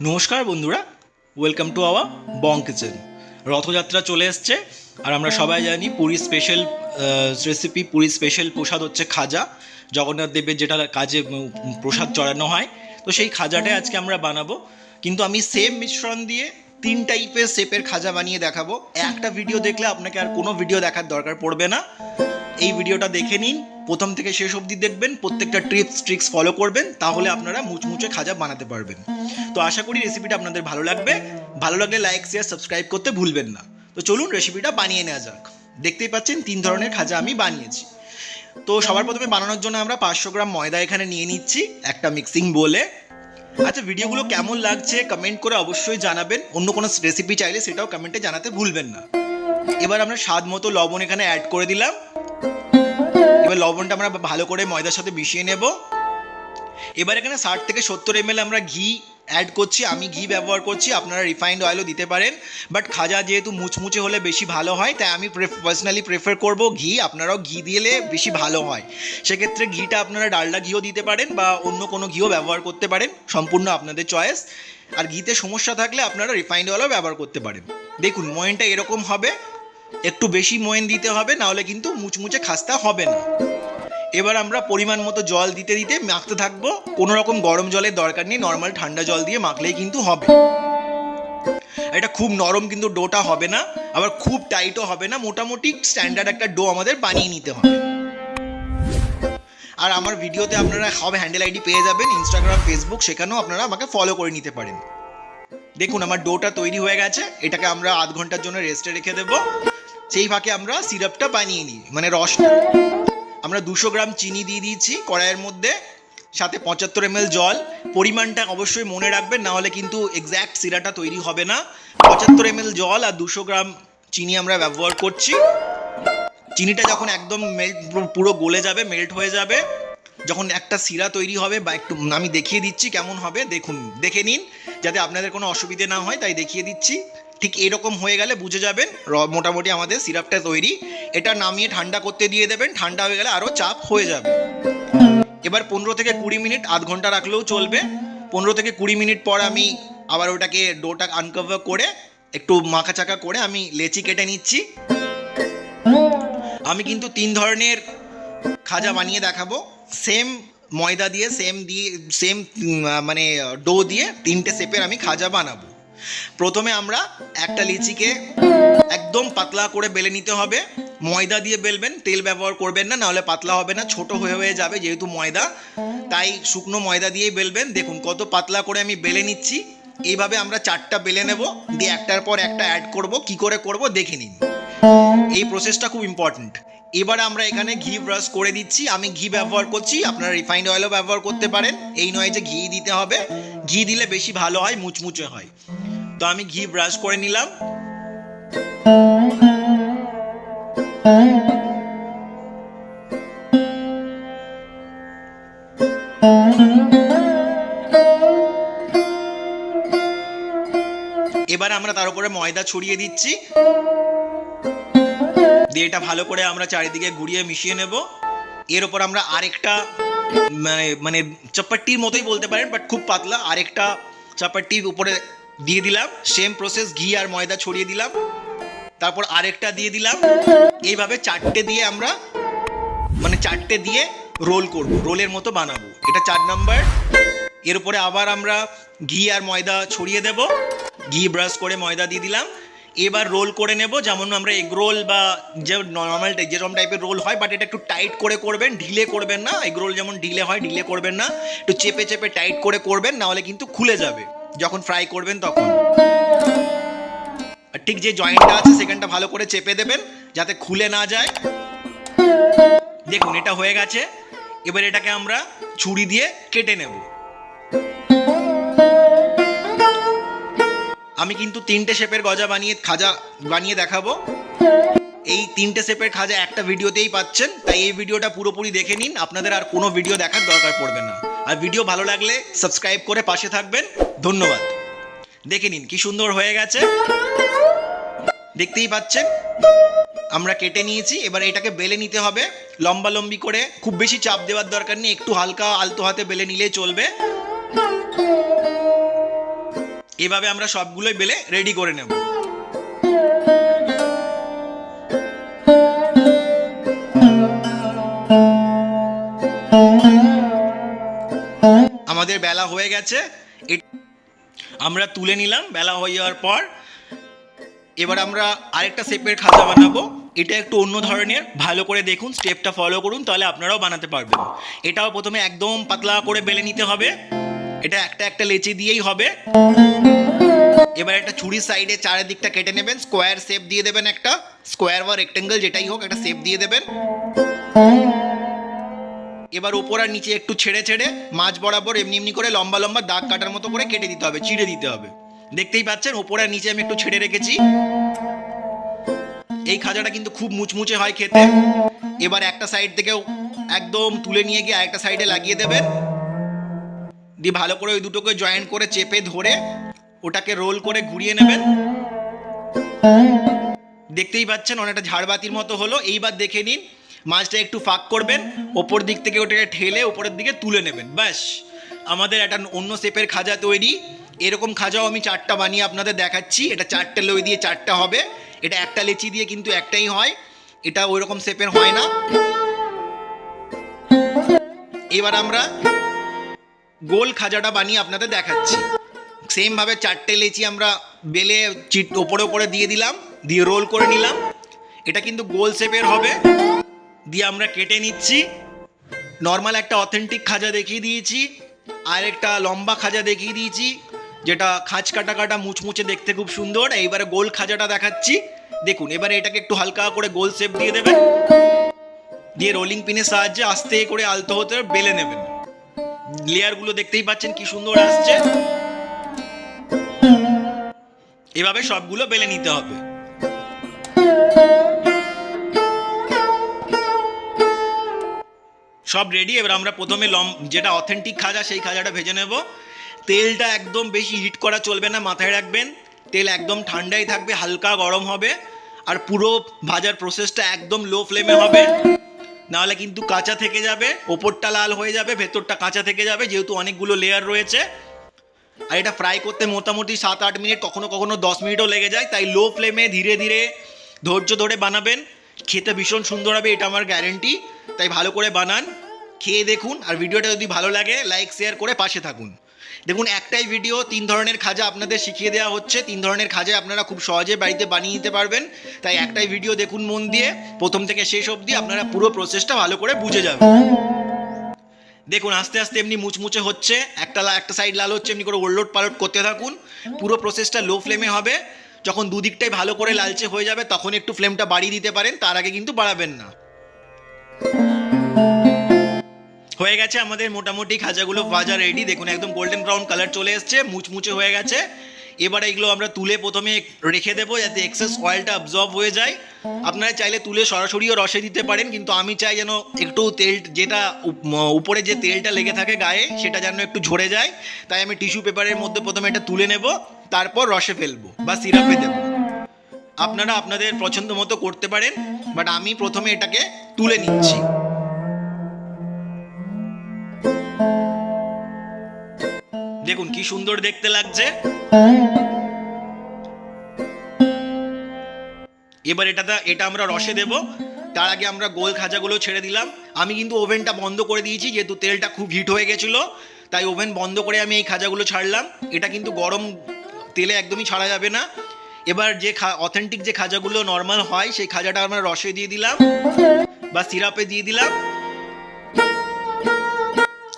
নমস্কার বন্ধুরা, welcome to our Bong kitchen. Rathyatra চলে এসছে আর আমরা সবাই জানি Puri special recipe, Puri special প্রসাদ হচ্ছে খাজা। জগন্নাথ দেবের যেটা কাজে প্রসাদ চড়ানো হয়, তো সেই খাজাটাই আজকে আমরা বানাবো। কিন্তু আমি সেম মিশ্রণ দিয়ে 3 টাইপের শেপের খাজা বানিয়ে দেখাবো। একটা ভিডিও দেখলে আপনাকে আর কোনো ভিডিও দেখার দরকার পড়বে না। এই ভিডিওটা দেখে নিন, প্রথম থেকে শেষ অবধি দেখবেন, প্রত্যেকটা ট্রিক্স ফলো করবেন, তাহলে আপনারা মুচমুচে খাজা বানাতে পারবেন। তো আশা করি রেসিপিটা আপনাদের ভালো লাগবে। ভালো লাগলে লাইক, শেয়ার, সাবস্ক্রাইব করতে ভুলবেন না। তো চলুন রেসিপিটা বানিয়ে নেওয়া যাক। দেখতেই পাচ্ছেন 3 ধরনের খাজা আমি বানিয়েছি। তো সবার প্রথমে বানানোর জন্য আমরা 500 গ্রাম ময়দা এখানে নিয়ে নিচ্ছি একটা মিক্সিং বোলে। আচ্ছা, ভিডিওগুলো কেমন লাগছে কমেন্ট করে অবশ্যই জানাবেন। অন্য কোনো রেসিপি চাইলে সেটাও কমেন্টে জানাতে ভুলবেন না। এবার আমরা স্বাদ মতো লবণ এখানে অ্যাড করে দিলাম। এবার লবণটা আমরা ভালো করে ময়দার সাথে মিশিয়ে নেব। এবার এখানে 60 থেকে 70 ml আমরা ঘি অ্যাড করছি। আমি ঘি ব্যবহার করছি, আপনারা রিফাইন্ড অয়েলও দিতে পারেন, বাট খাজা যেহেতু মুচমুচে হলে বেশি ভালো হয়, তাই আমি পার্সোনালি প্রেফার করব ঘি। আপনারাও ঘি দিলে বেশি ভালো হয়। সেক্ষেত্রে ঘিটা আপনারা ডালডা ঘিও দিতে পারেন বা অন্য কোনো ঘিও ব্যবহার করতে পারেন, সম্পূর্ণ আপনাদের চয়েস। আর ঘিতে সমস্যা থাকলে আপনারা রিফাইন্ড অয়েলও ব্যবহার করতে পারেন। দেখুন ময়নটা এরকম হবে, একটু বেশি ময়ন দিতে হবে, নাহলে কিন্তু মুচমুচে খাস্তা হবে না। এবার আমরা পরিমাণ মতো জল দিতে দিতে মাখতে থাকবো। কোনো রকম গরম জলের দরকার নেই, নর্মাল ঠান্ডা জল দিয়ে মাখলেই কিন্তু হবে। এটা খুব নরম কিন্তু ডোটা হবে না, আবার খুব টাইটও হবে না, মোটামুটি স্ট্যান্ডার্ড একটা ডো আমাদের বানিয়ে নিতে হবে। আর আমার ভিডিওতে আপনারা সব হ্যান্ডেল আইডি পেয়ে যাবেন, ইনস্টাগ্রাম, ফেসবুক, সেখানেও আপনারা আমাকে ফলো করে নিতে পারেন। দেখুন আমার ডোটা তৈরি হয়ে গেছে। এটাকে আমরা আধ ঘন্টার জন্য রেস্টে রেখে দেবো। সেই ফাঁকে আমরা সিরাপটা বানিয়ে নিই, মানে রসটা। আমরা 200 গ্রাম চিনি দিয়ে দিয়েছি কড়াইয়ের মধ্যে, সাথে 75 ml জল। পরিমাণটা অবশ্যই মনে রাখবেন, না হলে কিন্তু এক্স্যাক্ট সিরাটা তৈরি হবে না। 75 ml জল আর 200 গ্রাম চিনি আমরা ব্যবহার করছি। চিনিটা যখন একদম পুরো গলে যাবে, মেল্ট হয়ে যাবে, যখন একটা সিরা তৈরি হবে, বা একটু আমি দেখিয়ে দিচ্ছি কেমন হবে, দেখুন দেখে নিন যাতে আপনাদের কোনো অসুবিধে না হয়, তাই দেখিয়ে দিচ্ছি। ঠিক এরকম হয়ে গেলে বুঝে যাবেন মোটামুটি আমাদের সিরাপটা তৈরি। এটা নামিয়ে ঠান্ডা করতে দিয়ে দেবেন, ঠান্ডা হয়ে গেলে আরও চাপ হয়ে যাবে। এবার 15 থেকে 20 মিনিট, আধ ঘন্টা রাখলেও চলবে। 15 থেকে 20 মিনিট পর আমি আবার ওটাকে ডোটা আনকভার করে একটু মাখাচাকা করে আমি লেচি কেটে নিচ্ছি। আমি কিন্তু 3 ধরনের খাজা বানিয়ে দেখাবো, সেম ময়দা দিয়ে, সেম মানে ডো দিয়ে 3টে শেপের আমি খাজা বানাবো। প্রথমে আমরা একটা লিচিকে একদম পাতলা করে বেলে নিতে হবে। ময়দা দিয়ে বেলবেন, তেল ব্যবহার করবেন না, নাহলে পাতলা হবে না, ছোট হয়ে যাবে যেহেতু ময়দা, তাই শুকনো ময়দা দিয়েই বেলবেন। দেখুন কত পাতলা করে আমি বেলে নিচ্ছি। এইভাবে আমরা 4টা বেলে নেব, দিয়ে একটার পর একটা অ্যাড করব। কি করে করব দেখে নিন, এই প্রসেসটা খুব ইম্পর্ট্যান্ট। এবার আমরা এখানে ঘি ব্রাশ করে দিচ্ছি। আমি ঘি ব্যবহার করছি, আপনারা রিফাইন্ড অয়েলও ব্যবহার করতে পারেন। এই নয় যে ঘি দিতে হবে, ঘি দিলে বেশি ভালো হয়, মুচমুচে হয়। তো আমি ঘি ব্রাশ করে নিলাম। এবার আমরা তার উপরে ময়দা ছড়িয়ে দিচ্ছি, দিয়ে এটা ভালো করে আমরা চারিদিকে ঘুরিয়ে মিশিয়ে নেব। এর ওপর আমরা আরেকটা মানে মানে চাপাটির মতোই বলতে পারেন, বাট খুব পাতলা আরেকটা চাপাটির উপরে দিয়ে দিলাম। সেম প্রসেস, ঘি আর ময়দা ছড়িয়ে দিলাম, তারপর আরেকটা দিয়ে দিলাম। এইভাবে 4টে দিয়ে আমরা মানে 4টে দিয়ে রোল করব, রোলের মতো বানাবো। এটা 4 নাম্বার। এর উপরে আবার আমরা ঘি আর ময়দা ছড়িয়ে দেব, ঘি ব্রাশ করে ময়দা দিয়ে দিলাম। এবার রোল করে নেব, যেমন আমরা এগ রোল বা যে নর্মাল যেরকম টাইপের রোল হয়, বাট এটা একটু টাইট করে করবেন, ঢিলে করবেন না। এগ রোল যেমন ঢিলে হয়, ঢিলে করবেন না, একটু চেপে চেপে টাইট করে করবেন, নাহলে কিন্তু খুলে যাবে যখন ফ্রাই করবেন তখন। আর ঠিক যে জয়েন্টটা আছে সেখানটা ভালো করে চেপে দেবেন যাতে খুলে না যায়। দেখুন এটা হয়ে গেছে। এবার এটাকে আমরা ছুরি দিয়ে কেটে নেব। আমি কিন্তু 3টে শেপের খাজা বানিয়ে দেখাবো। এই 3টে শেপের খাজা একটা ভিডিওতেই পাচ্ছেন, তাই এই ভিডিওটা পুরোপুরি দেখে নিন, আপনাদের আর কোনো ভিডিও দেখার দরকার পড়বে না। আর ভিডিও ভালো লাগলে সাবস্ক্রাইব করে পাশে থাকবেন। ধন্যবাদ। দেখে নিন কি সুন্দর হয়ে গেছে, দেখতেই পাচ্ছেন। আমরা কেটে নিয়েছি, এবার এটাকে বেলে নিতে হবে লম্বা লম্বি করে। খুব বেশি চাপ দেওয়ার দরকার নেই, একটু হালকা আলতো হাতে বেলে নিলেই চলবে। এভাবে আমরা সবগুলোই বেলে রেডি করে নেব। আমাদের বেলা হয়ে গেছে, আমরা তুলে নিলাম বেলা হয়ে যাওয়ার পর। এবার আমরা আরেকটা শেপের খাজা বানাবো। এটা একটু অন্য ধরনের, ভালো করে দেখুন, স্টেপটা ফলো করুন, তাহলে আপনারাও বানাতে পারবেন। এটাও প্রথমে একদম পাতলা করে বেলে নিতে হবে, এটা একটা একটা লেচি দিয়েই হবে। এবার একটা ছুরির সাইডে চারিদিকটা কেটে নেবেন, স্কোয়ার শেপ দিয়ে দেবেন, একটা স্কোয়ার বা রেক্টেঙ্গেল যেটাই হোক একটা শেপ দিয়ে দেবেন। এবার ওপর আর নিচে একটু ছেড়ে ছেড়ে মাঝ বরাবর এমনি এমনি করে লম্বা লম্বা দাগ কাটার মতো করে কেটে দিতে হবে, চিড়ে দিতে হবে। দেখতেই পাচ্ছেন ওপর আর নিচে আমি একটু ছেড়ে রেখেছি। এই খাজাটা কিন্তু খুব মুচমুচে হয় খেতে। এবার একটা সাইড থেকেও একদম তুলে নিয়ে গিয়ে আরেকটা সাইডে লাগিয়ে দেবেন, দিয়ে ভালো করে ওই দুটোকে জয়েন্ট করে চেপে ধরে ওটাকে রোল করে ঘুরিয়ে নেবেন। দেখতেই পাচ্ছেন অনেকটা ঝাড়বাতির মতো হলো। এইবার দেখে নিন, মাছটা একটু ফাঁক করবেন, ওপর দিক থেকে ওটাকে ঠেলে উপরের দিকে তুলে নেবেন। ব্যাস, আমাদের একটা অন্য শেপের খাজা তৈরি। এরকম খাজাও আমি 4টা বানিয়ে আপনাদের দেখাচ্ছি। এটা 4টে লই দিয়ে 4টা হবে, এটা একটা লেচি দিয়ে কিন্তু একটাই হয়, এটা ওই রকম শেপের হয় না। এবার আমরা গোল খাজাটা বানিয়ে আপনাদের দেখাচ্ছি। সেম ভাবে 4টে লেচি আমরা বেলে ওপরে ওপরে দিয়ে দিলাম, দিয়ে রোল করে নিলাম। এটা কিন্তু গোল শেপের হবে, দিয়ে আমরা কেটে নিচ্ছি। নর্মাল একটা অথেন্টিক খাজা দেখিয়ে দিয়েছি, আর একটা লম্বা খাজা দেখিয়ে দিয়েছি যেটা খাঁজ কাটা কাটা মুচমুচে দেখতে খুব সুন্দর। এইবারে গোল খাজাটা দেখাচ্ছি। দেখুন, এবারে এটাকে একটু হালকা করে গোল শেপ দিয়ে দেবেন, দিয়ে রোলিং পিনের সাহায্যে আস্তে করে আলতো হতে বেলে নেবেন। লেয়ারগুলো দেখতেই পাচ্ছেন কি সুন্দর আসছে। এভাবে সবগুলো বেলে নিতে হবে। সব রেডি। এবার আমরা প্রথমে যেটা অথেন্টিক খাজা সেই খাজাটা ভেজে নেব। তেলটা একদম বেশি হিট করা চলবে না, মাথায় রাখবেন। তেল একদম ঠান্ডাই থাকবে, হালকা গরম হবে। আর পুরো ভাজার প্রসেসটা একদম লো ফ্লেমে হবে, নাহলে কিন্তু কাঁচা থেকে যাবে, ওপরটা লাল হয়ে যাবে, ভেতরটা কাঁচা থেকে যাবে, যেহেতু অনেকগুলো লেয়ার রয়েছে। আর এটা ফ্রাই করতে মোটামুটি 7-8 মিনিট, কখনো কখনো 10 মিনিটও লেগে যায়। তাই লো ফ্লেমে ধীরে ধীরে ধৈর্য ধরে বানাবেন, খেতে ভীষণ সুন্দর হবে, এটা আমার গ্যারেন্টি। তাই ভালো করে বানান, খেয়ে দেখুন। আর ভিডিওটা যদি ভালো লাগে লাইক শেয়ার করে পাশে থাকুন। দেখুন, একটাই ভিডিও 3 ধরনের খাজা আপনাদের শিখিয়ে দেওয়া হচ্ছে। 3 ধরনের খাজা আপনারা খুব সহজে বাড়িতে বানিয়ে নিতে পারবেন। তাই একটাই ভিডিও দেখুন মন দিয়ে, প্রথম থেকে শেষ অবধি, আপনারা পুরো প্রসেসটা ভালো করে বুঝে যাবেন। দেখুন আস্তে আস্তে এমনি মুচমুচে হচ্ছে, একটা সাইড লাল হচ্ছে, এমনি করে ওলট পালট করতে থাকুন। পুরো প্রসেসটা লো ফ্লেমে হবে। যখন দুদিকটাই ভালো করে লালচে হয়ে যাবে তখন একটু ফ্লেমটা বাড়িয়ে দিতে পারেন, তার আগে কিন্তু বাড়াবেন না। হয়ে গেছে আমাদের মোটামুটি খাজাগুলো ভাজা রেডি। দেখুন একদম গোল্ডেন ব্রাউন কালার চলে এসছে, মুচমুচে হয়ে গেছে। এবারে এগুলো আমরা তুলে প্রথমে রেখে দেবো যাতে এক্সেস অয়েলটা অ্যাবজর্ব হয়ে যায়। আপনারা চাইলে তুলে সরাসরিও রসে দিতে পারেন, কিন্তু আমি চাই যেন একটু তেল, যেটা উপরে যে তেলটা লেগে থাকে গায়ে, সেটা যেন একটু ঝরে যায়। তাই আমি টিস্যু পেপারের মধ্যে প্রথমে এটা তুলে নেব, তারপর রসে ফেলবো বা সিরাপে দেবো। আপনারা আপনাদের পছন্দ মতো করতে পারেন, বাট আমি প্রথমে এটাকে তুলে নিচ্ছি। দেখুন কি সুন্দর দেখতে লাগছে। এবার এটা আমরা রসে দেব। তার আগে আমরা গোল খাজাগুলো ছেড়ে দিলাম। আমি কিন্তু ওভেনটা বন্ধ করে দিয়েছি, যেহেতু তেলটা খুব হিট হয়ে গেছিলো। তাই ওভেন বন্ধ করে আমি এই খাজাগুলো ছাড়লাম। এটা কিন্তু গরম তেলে একদমই ছাড়া যাবে না। এবার যে অথেন্টিক যে খাজাগুলো নর্মাল হয়, সেই খাজাটা আমরা রসে দিয়ে দিলাম বা সিরাপে দিয়ে দিলাম।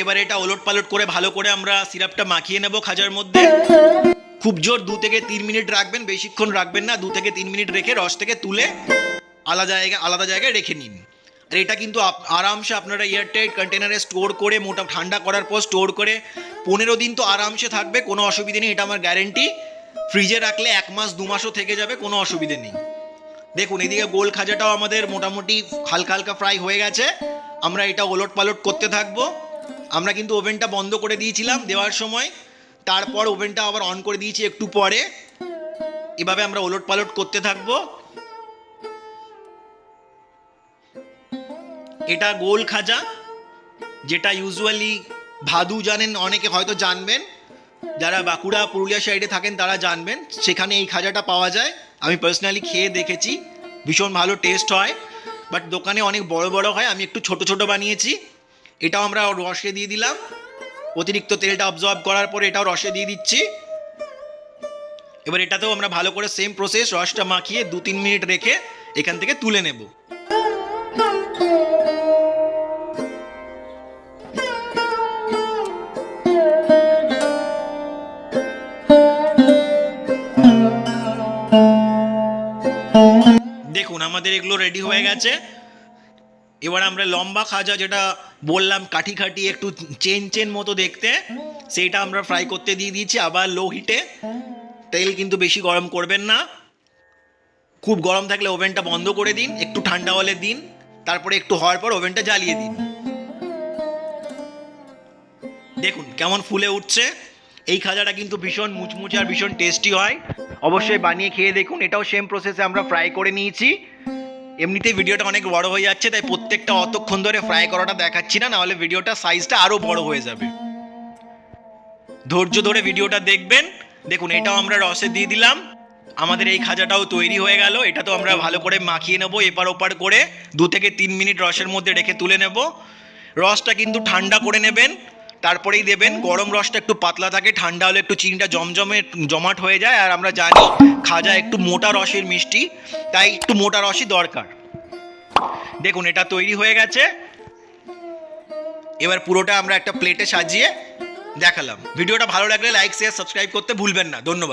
এবার এটা ওলট পালট করে ভালো করে আমরা সিরাপটা মাখিয়ে নেব খাজার মধ্যে। খুব জোর 2 থেকে 3 মিনিট রাখবেন, বেশিক্ষণ রাখবেন না। 2 থেকে 3 মিনিট রেখে রস থেকে তুলে আলাদা জায়গায় রেখে নিন। আর এটা কিন্তু আরামসে আপনারা এয়ারটাইট কন্টেনারে স্টোর করে, ঠান্ডা করার পর স্টোর করে 15 দিন তো আরামসে থাকবে, কোনো অসুবিধে নেই, এটা আমার গ্যারেন্টি। ফ্রিজে রাখলে 1 মাস 2 মাসও থেকে যাবে, কোনো অসুবিধে নেই। দেখুন এদিকে গোল খাজাটাও আমাদের মোটামুটি হালকা হালকা ফ্রাই হয়ে গেছে। আমরা এটা ওলট পালট করতে থাকবো। আমরা কিন্তু ওভেনটা বন্ধ করে দিয়েছিলাম দেওয়ার সময়, তারপর ওভেনটা আবার অন করে দিয়েছি একটু পরে। এভাবে আমরা ওলট পালট করতে থাকবো। এটা গোল খাজা, যেটা ইউজুয়ালি ভাদু জানেন অনেকে, হয়তো জানবেন। যারা বাঁকুড়া পুরুলিয়া সাইডে থাকেন তারা জানবেন, সেখানে এই খাজাটা পাওয়া যায়। আমি পার্সোনালি খেয়ে দেখেছি, ভীষণ ভালো টেস্ট হয়, বাট দোকানে অনেক বড় বড় হয়, আমি একটু ছোট ছোট বানিয়েছি। এটাও আমরা রসে দিয়ে দিলাম, অতিরিক্ত তেলটা অবজর্ব করার পরে এটাও রসে দিয়ে দিচ্ছি। এবার এটাতেও আমরা ভালো করে সেম প্রসেস, রসটা মাখিয়ে 2-3 মিনিট রেখে এখান থেকে তুলে নেব। দেখুন আমাদের এগুলো রেডি হয়ে গেছে। এবার আমরা লম্বা খাজা, যেটা বললাম কাঠি কাঠি একটু চেন চেন মতো দেখতে, সেইটা আমরা ফ্রাই করতে দিয়ে দিয়েছি আবার লো হিটে। তেল কিন্তু বেশি গরম করবেন না, খুব গরম থাকলে ওভেনটা বন্ধ করে দিন, একটু ঠান্ডা হলে দিন, তারপরে একটু হওয়ার পর ওভেনটা জ্বালিয়ে দিন। দেখুন কেমন ফুলে উঠছে। এই খাজাটা কিন্তু ভীষণ মুচমুচে আর ভীষণ টেস্টি হয়, অবশ্যই বানিয়ে খেয়ে দেখুন। এটাও সেম প্রসেসে আমরা ফ্রাই করে নিয়েছি। এমনিতেই ভিডিওটা অনেক বড় হয়ে যাচ্ছে, তাই প্রত্যেকটা অতক্ষণ ধরে ফ্রাই করাটা দেখাচ্ছি না, নাহলে ভিডিওটা সাইজটা আরও বড় হয়ে যাবে। ধৈর্য ধরে ভিডিওটা দেখবেন। দেখুন এটাও আমরা রসে দিয়ে দিলাম, আমাদের এই খাজাটাও তৈরি হয়ে গেল। এটা তো আমরা ভালো করে মাখিয়ে নেব, এপার ওপার করে 2 থেকে 3 মিনিট রসের মধ্যে রেখে তুলে নেব। রসটা কিন্তু ঠান্ডা করে নেবেন, তারপরেই দেবেন। গরম রসটা একটু পাতলা থাকে, ঠান্ডা হলে একটু চিনিটা জমাট হয়ে যায়। আর আমরা জানি খাজা একটু মোটা রসের মিষ্টি, তাই একটু মোটা রসই দরকার। দেখুন এটা তৈরি হয়ে গেছে। এবার পুরোটা আমরা একটা প্লেটে সাজিয়ে দেখালাম। ভিডিওটা ভালো লাগলে লাইক শেয়ার সাবস্ক্রাইব করতে ভুলবেন না। ধন্যবাদ।